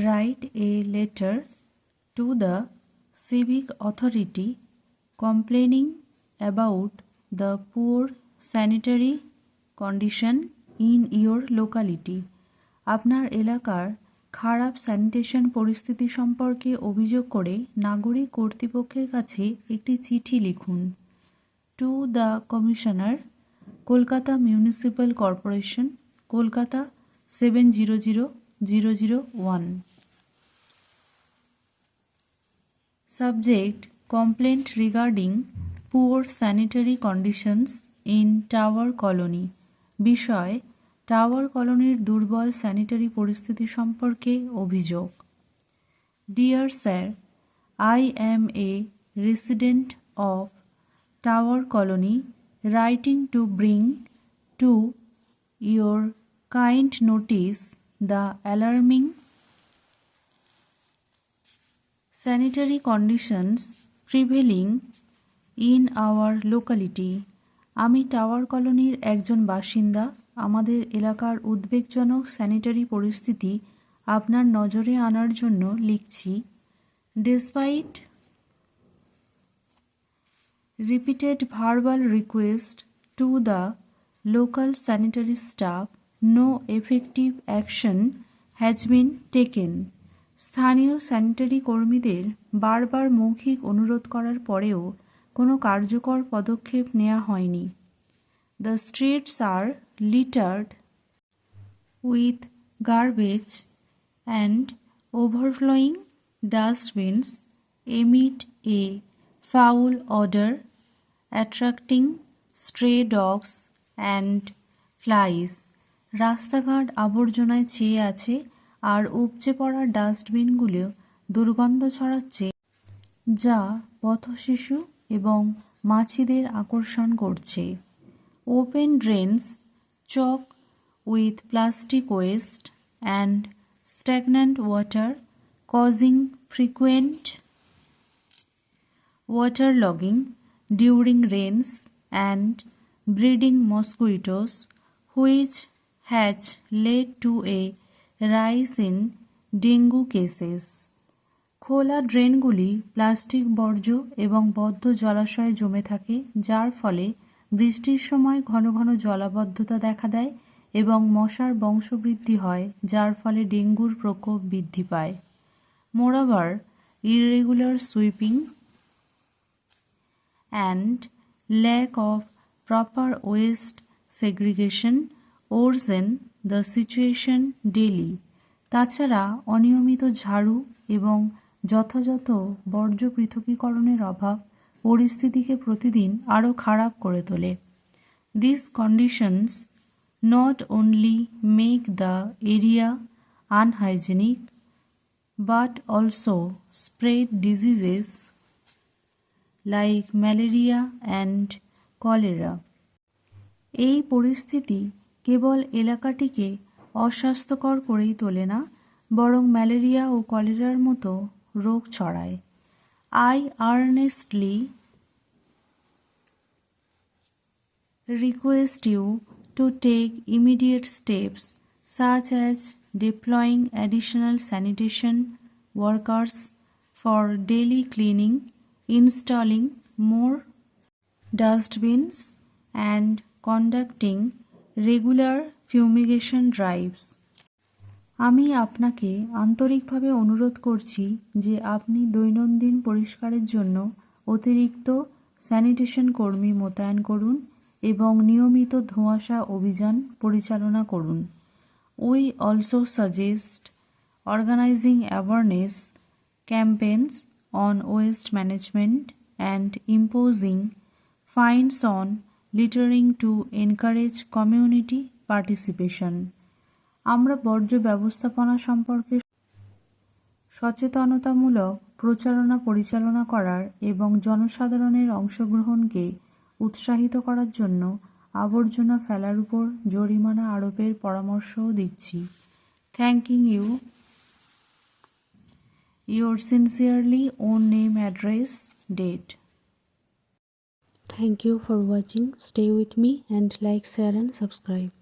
write a letter to the civic authority complaining about the poor sanitary condition in your locality. আপনার এলাকার খারাপ sanitation পরিস্থিতি সম্পর্কে অভিযোগ করে নাগরিক কর্তৃপক্ষের কাছে একটি চিঠি লিখুন। To the commissioner, Kolkata municipal corporation, Kolkata 700001। Subject: complaint regarding poor sanitary conditions in Tower Colony. বিষয়: টাওয়ার কলোনির দুর্বল স্যানিটারি পরিস্থিতি সম্পর্কে অভিযোগ। Dear sir, I am a resident of Tower Colony writing to bring to your kind notice the alarming sanitary conditions prevailing in our locality. আমি tower কলোনির একজন বাসিন্দা। আমাদের এলাকার উদ্বেগজনক স্যানিটারি পরিস্থিতি আপনার নজরে আনার জন্য লিখছি। Despite repeated verbal request to the local sanitary staff, no effective action has been taken. স্থানীয় স্যানিটারি কর্মীদের বারবার মৌখিক অনুরোধ করার পরেও কোনো কার্যকর পদক্ষেপ নেওয়া হয়নি। The streets are littered with garbage and overflowing dustbins emit a foul odor, attracting stray dogs and flies. রাস্তাঘাট আবর্জনায় ছেয়ে আছে আর উপচে পড়া ডাস্টবিনগুলো দুর্গন্ধ ছড়াচ্ছে, যা পথশিশু এবং মাছিদের আকর্ষণ করছে। Open drains choke with plastic waste and stagnant water causing frequent waterlogging during rains and breeding mosquitoes, which has led to a rise in dengue cases. খোলা ড্রেনগুলি প্লাস্টিক বর্জ্য এবং বদ্ধ জলাশয়ে জমে থাকে, যার ফলে বৃষ্টির সময় ঘন ঘন জলাবদ্ধতা দেখা দেয় এবং মশার বংশবৃদ্ধি হয়, যার ফলে ডেঙ্গুর প্রকোপ বৃদ্ধি পায়। Moreover, irregular sweeping and lack of proper waste segregation worsen the situation daily. তাছাড়া অনিয়মিত ঝাড়ু এবং যথাযথ বর্জ্য পৃথকীকরণের অভাব পরিস্থিতিকে প্রতিদিন আরও খারাপ করে তোলে। These conditions not only make the area unhygienic but also spread diseases like malaria and cholera. এই পরিস্থিতি কেবল এলাকাটিকে অস্বাস্থ্যকর করেই তোলে না, বরং ম্যালেরিয়া ও কলেরার মতো রোগ ছড়ায়। I earnestly request you to take immediate steps such as deploying additional sanitation workers for daily cleaning, installing more dustbins, and conducting regular fumigation drives. আমি আপনাকে আন্তরিকভাবে অনুরোধ করছি যে আপনি দৈনন্দিন পরিষ্কারের জন্য অতিরিক্ত স্যানিটেশন কর্মী মোতায়েন করুন এবং নিয়মিত ধোঁয়াশা অভিযান পরিচালনা করুন। We also suggest organizing awareness campaigns on waste management and imposing fines on littering to encourage community participation. আমরা বর্জ্য ব্যবস্থাপনা সম্পর্কে সচেতনতামূলক প্রচারণা পরিচালনা করার এবং জনসাধারণের অংশগ্রহণকে উৎসাহিত করার জন্য আবর্জনা ফেলার উপর জরিমানা আরোপের পরামর্শও দিচ্ছি। Thanking you. Your sincerely own name, address, date. Thank you for watching. Stay with me and like, share and subscribe.